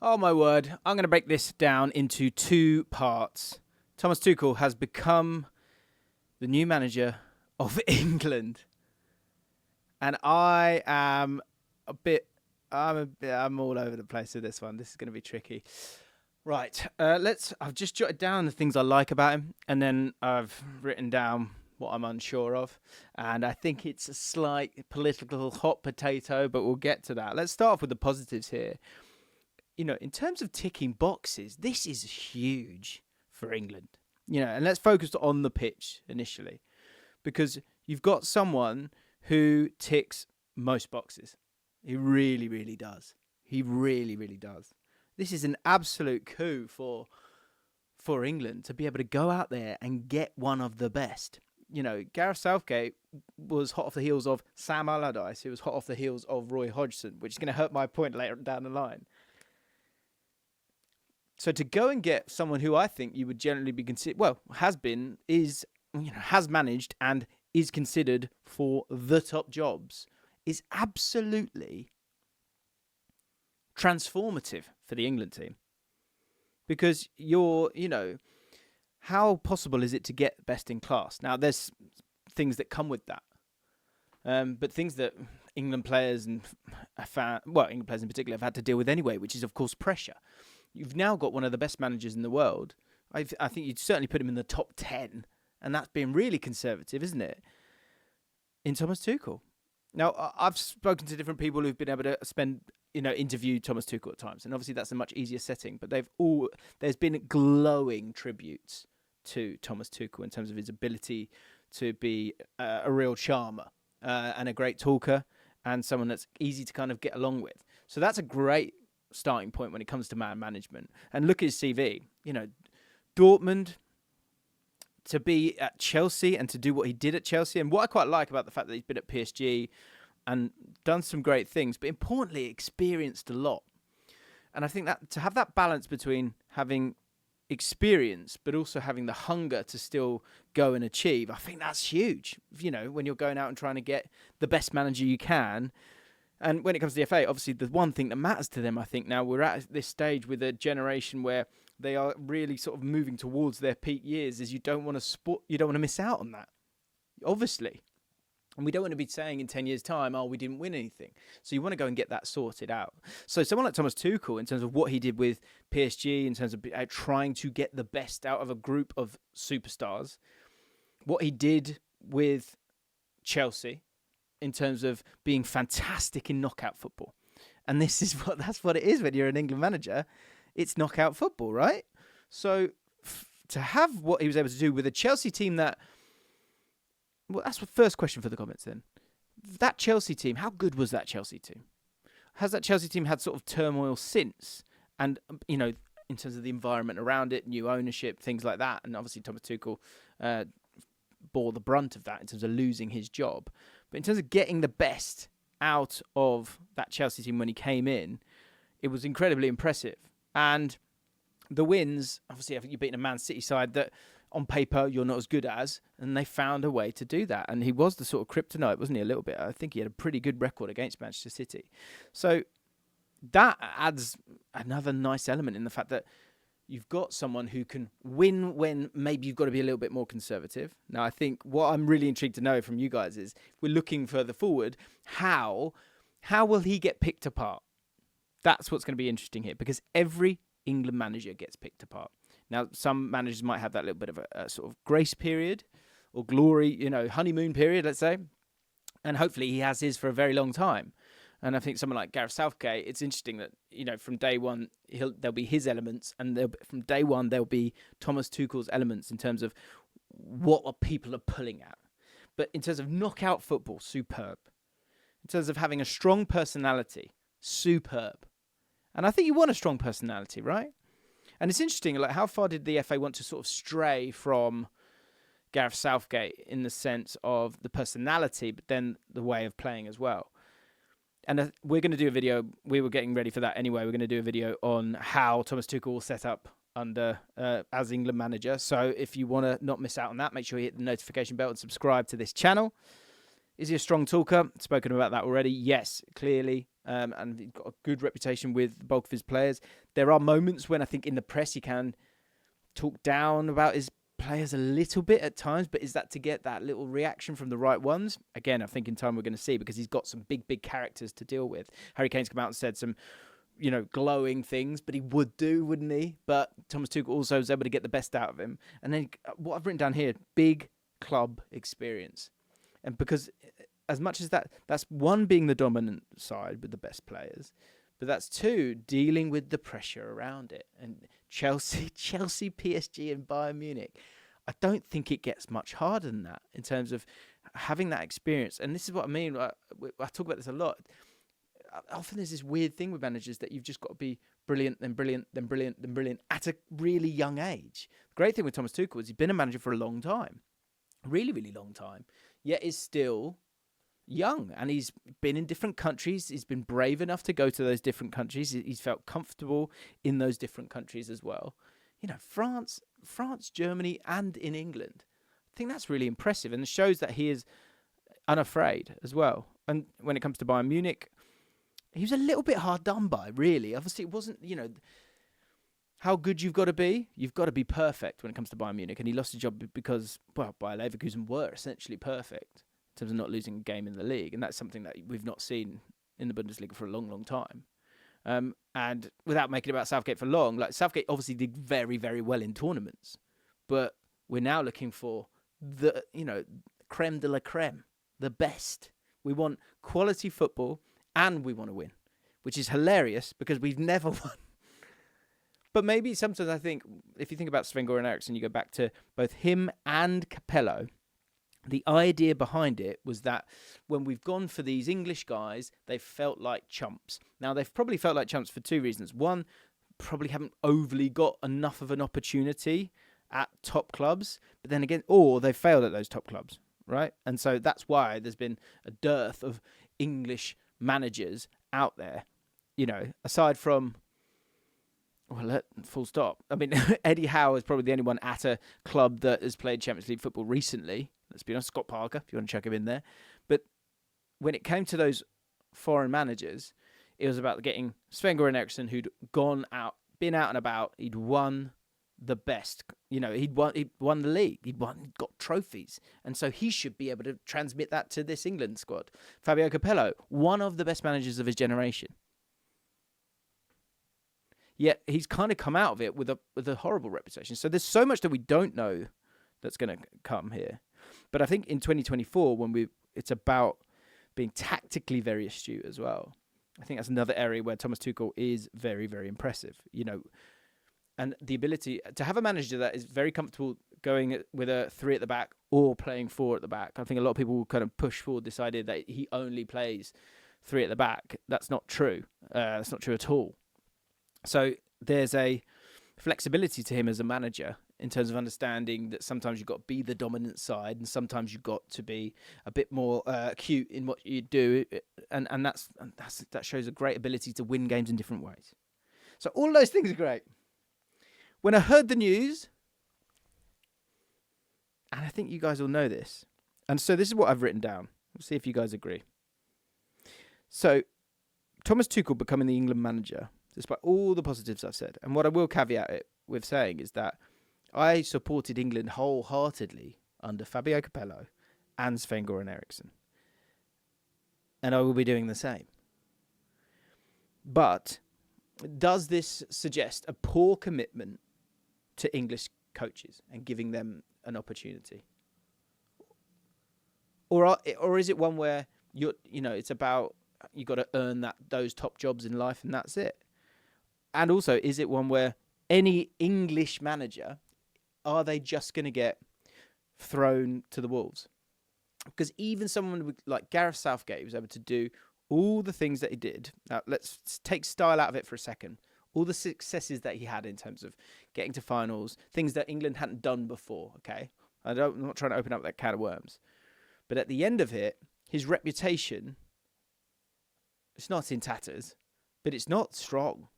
Oh my word, I'm going to break this down into two parts. Thomas Tuchel has become the new manager of England. And I am I'm all over the place with this one. This is going to be tricky. Right, I've just jotted down the things I like about him, and then I've written down what I'm unsure of. And I think it's a slight political hot potato, but we'll get to that. Let's start off with the positives here. You know, in terms of ticking boxes, this is huge for England. You know, and let's focus on the pitch initially, because you've got someone who ticks most boxes. He really, really does. He really, really does. This is an absolute coup for England to be able to go out there and get one of the best. You know, Gareth Southgate was hot off the heels of Sam Allardyce, who was hot off the heels of Roy Hodgson, which is going to hurt my point later down the line. So to go and get someone who I think you would generally be considered, has managed and is considered for the top jobs, is absolutely transformative for the England team. Because how possible is it to get best in class? Now, there's things that come with that. But things that England players and England players in particular have had to deal with anyway, which is, of course, pressure. You've now got one of the best managers in the world. I think you'd certainly put him in the top 10, and that's being really conservative, isn't it? In Thomas Tuchel. Now, I've spoken to different people who've been able to interview Thomas Tuchel at times, and obviously that's a much easier setting. But there's been glowing tributes to Thomas Tuchel in terms of his ability to be a real charmer and a great talker, and someone that's easy to kind of get along with. So that's a great starting point when it comes to man management. And look at his CV. You know, Dortmund, to be at Chelsea and to do what he did at Chelsea, and what I quite like about the fact that he's been at PSG and done some great things, but importantly experienced a lot. And I think that to have that balance between having experience but also having the hunger to still go and achieve, I think that's huge. You know, when you're going out and trying to get the best manager you can. And when it comes to the FA, obviously the one thing that matters to them, I think now we're at this stage with a generation where they are really sort of moving towards their peak years, is you don't want to miss out on that, obviously. And we don't want to be saying in 10 years' time, we didn't win anything. So you want to go and get that sorted out. So someone like Thomas Tuchel, in terms of what he did with PSG, in terms of trying to get the best out of a group of superstars, what he did with Chelsea, in terms of being fantastic in knockout football. And that's what it is when you're an England manager. It's knockout football, right? So to have what he was able to do with a Chelsea team that... Well, that's the first question for the comments then. That Chelsea team, how good was that Chelsea team? Has that Chelsea team had sort of turmoil since? And, in terms of the environment around it, new ownership, things like that. And obviously Thomas Tuchel bore the brunt of that in terms of losing his job. But in terms of getting the best out of that Chelsea team when he came in, it was incredibly impressive. And the wins, obviously, I think you're beating a Man City side that on paper you're not as good as, and they found a way to do that. And he was the sort of kryptonite, wasn't he, a little bit? I think he had a pretty good record against Manchester City. So that adds another nice element in the fact that you've got someone who can win when maybe you've got to be a little bit more conservative. Now, I think what I'm really intrigued to know from you guys is, we're looking further forward, how will he get picked apart? That's what's going to be interesting here, because every England manager gets picked apart. Now, some managers might have that little bit of a sort of grace period or glory, honeymoon period, let's say. And hopefully he has his for a very long time. And I think someone like Gareth Southgate, it's interesting that, from day one, there'll be his elements, and from day one, there'll be Thomas Tuchel's elements in terms of what people are pulling at. But in terms of knockout football, superb. In terms of having a strong personality, superb. And I think you want a strong personality, right? And it's interesting, like, how far did the FA want to sort of stray from Gareth Southgate in the sense of the personality, but then the way of playing as well? And we're going to do a video. We were getting ready for that anyway. We're going to do a video on how Thomas Tuchel will set up under as England manager. So if you want to not miss out on that, make sure you hit the notification bell and subscribe to this channel. Is he a strong talker? Spoken about that already. Yes, clearly. and he's got a good reputation with the bulk of his players. There are moments when I think in the press he can talk down about his players a little bit at times, but is that to get that little reaction from the right ones? Again, I think in time we're going to see, because he's got some big characters to deal with. Harry Kane's come out and said some, glowing things, but he would do, wouldn't he? But Thomas Tuchel also was able to get the best out of him. And then what I've written down here, big club experience. And because as much as that's one, being the dominant side with the best players, but that's two, dealing with the pressure around it. And Chelsea, PSG and Bayern Munich, I don't think it gets much harder than that in terms of having that experience. And this is what I mean. I talk about this a lot. Often there's this weird thing with managers that you've just got to be brilliant, then brilliant, then brilliant, then brilliant at a really young age. The great thing with Thomas Tuchel is he's been a manager for a long time, really, really long time, yet is still young, and he's been in different countries. He's been brave enough to go to those different countries. He's felt comfortable in those different countries as well. France, Germany, and in England. I think that's really impressive, and it shows that he is unafraid as well. And when it comes to Bayern Munich, he was a little bit hard done by, really. Obviously, it wasn't, how good you've got to be. You've got to be perfect when it comes to Bayern Munich, and he lost his job because, Bayer Leverkusen were essentially perfect in terms of not losing a game in the league, and that's something that we've not seen in the Bundesliga for a long, long time. And without making it about Southgate for long, Southgate obviously did very, very well in tournaments, but we're now looking for the, creme de la creme, the best. We want quality football, and we want to win, which is hilarious because we've never won. But maybe sometimes I think, if you think about Sven-Göran Eriksson, you go back to both him and Capello, the idea behind it was that when we've gone for these English guys, they've felt like chumps. Now, they've probably felt like chumps for two reasons. One, probably haven't overly got enough of an opportunity at top clubs, but then again, or they've failed at those top clubs, right? And so that's why there's been a dearth of English managers out there, aside from, full stop. I mean, Eddie Howe is probably the only one at a club that has played Champions League football recently. Let's be honest, Scott Parker, if you want to chuck him in there. But when it came to those foreign managers, it was about getting Sven-Göran Eriksson, who'd been out and about. He'd won the best. He'd won the league. He'd got trophies. And so he should be able to transmit that to this England squad. Fabio Capello, one of the best managers of his generation. Yet he's kind of come out of it with a horrible reputation. So there's so much that we don't know that's going to come here. But I think in 2024, when it's about being tactically very astute as well. I think that's another area where Thomas Tuchel is very, very impressive. And the ability to have a manager that is very comfortable going with a 3 at the back or playing 4 at the back. I think a lot of people will kind of push forward this idea that he only plays 3 at the back. That's not true. That's not true at all. So there's a flexibility to him as a manager in terms of understanding that sometimes you've got to be the dominant side and sometimes you've got to be a bit more acute in what you do. And that shows a great ability to win games in different ways. So all those things are great. When I heard the news, and I think you guys all know this, and so this is what I've written down. We'll see if you guys agree. So Thomas Tuchel becoming the England manager, despite all the positives I've said, and what I will caveat it with saying is that I supported England wholeheartedly under Fabio Capello and Sven-Göran Eriksson. And I will be doing the same. But does this suggest a poor commitment to English coaches and giving them an opportunity? Or is it one where it's about you got to earn those top jobs in life and that's it? And also, is it one where any English manager, are they just going to get thrown to the wolves? Because even someone like Gareth Southgate was able to do all the things that he did. Now, let's take style out of it for a second. All the successes that he had in terms of getting to finals, things that England hadn't done before, okay? I'm not trying to open up that can of worms. But at the end of it, his reputation, it's not in tatters, but it's not strong.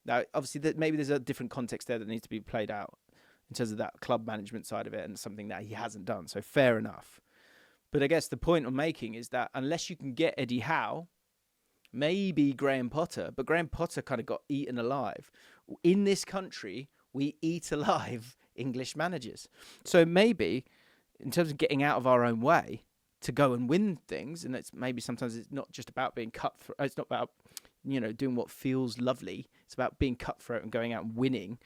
Now, obviously, maybe there's a different context there that needs to be played out in terms of that club management side of it and something that he hasn't done. So fair enough. But I guess the point I'm making is that unless you can get Eddie Howe, maybe Graham Potter, but Graham Potter kind of got eaten alive. In this country, we eat alive English managers. So maybe, in terms of getting out of our own way to go and win things, and sometimes it's not just about being cutthroat. It's not about, doing what feels lovely. It's about being cutthroat and going out and winning.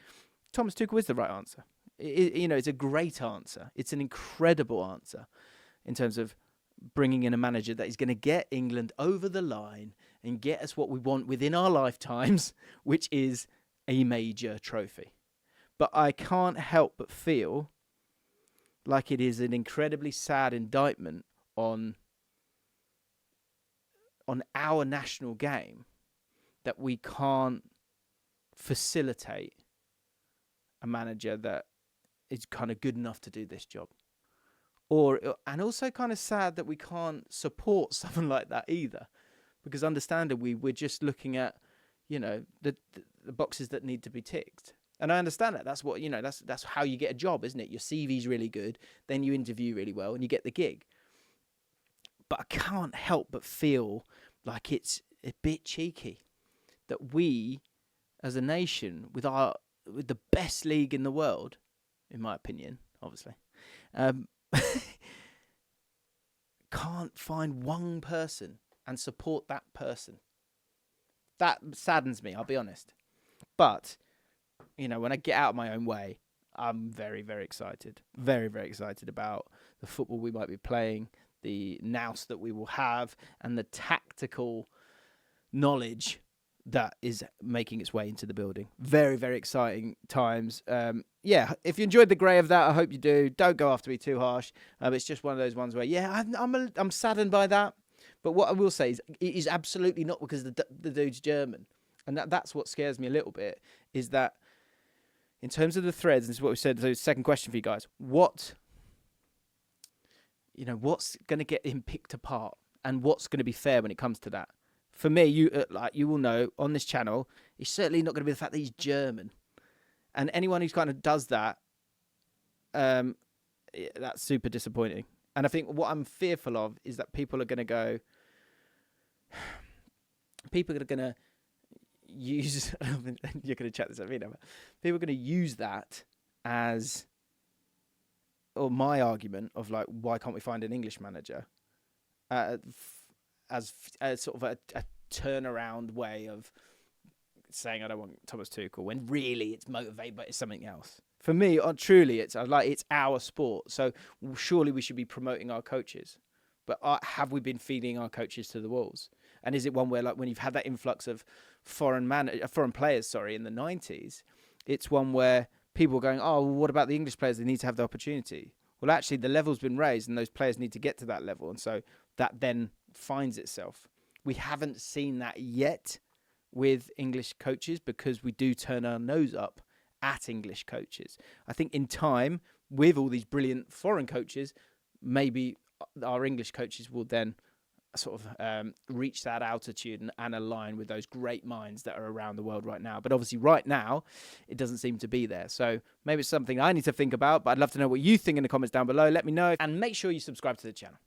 Thomas Tuchel is the right answer. It's a great answer. It's an incredible answer in terms of bringing in a manager that is going to get England over the line and get us what we want within our lifetimes, which is a major trophy. But I can't help but feel like it is an incredibly sad indictment on our national game that we can't facilitate a manager that is kind of good enough to do this job. And also kind of sad that we can't support someone like that either, because understandably we're just looking at, the boxes that need to be ticked. And I understand that. That's what, that's how you get a job, isn't it? Your CV's really good, then you interview really well and you get the gig. But I can't help but feel like it's a bit cheeky that we, as a nation, with the best league in the world, in my opinion, obviously, can't find one person and support that person. That saddens me, I'll be honest. But, when I get out of my own way, I'm very, very excited. Very, very excited about the football we might be playing, the nous that we will have, and the tactical knowledge that is making its way into the building. Very, very exciting times. If you enjoyed the grey of that, I hope you do. Don't go after me too harsh. It's just one of those ones where, I'm saddened by that. But what I will say is, it is absolutely not because the dude's German. And that's what scares me a little bit, is that in terms of the threads, this is what we said, so second question for you guys, what's going to get him picked apart and what's going to be fair when it comes to that? For me, you will know on this channel, it's certainly not going to be the fact that he's German. And anyone who kind of does that, that's super disappointing. And I think what I'm fearful of is that people are going to use, you're going to chat this at me now, but people are going to use that as, or my argument of like, why can't we find an English manager, as sort of a turnaround way of saying I don't want Thomas Tuchel, when really it's motivated by something else. For me, truly, it's our sport. So surely we should be promoting our coaches. But have we been feeding our coaches to the wolves? And is it one where, like, when you've had that influx of foreign players, in the 90s, it's one where people are going, oh, well, what about the English players? They need to have the opportunity. Well, actually, the level's been raised and those players need to get to that level. And so that then finds itself. We haven't seen that yet with English coaches because we do turn our nose up at English coaches. I think in time, with all these brilliant foreign coaches, maybe our English coaches will then sort of reach that altitude and align with those great minds that are around the world right now. But obviously right now, it doesn't seem to be there. So maybe it's something I need to think about, but I'd love to know what you think in the comments down below. Let me know and make sure you subscribe to the channel.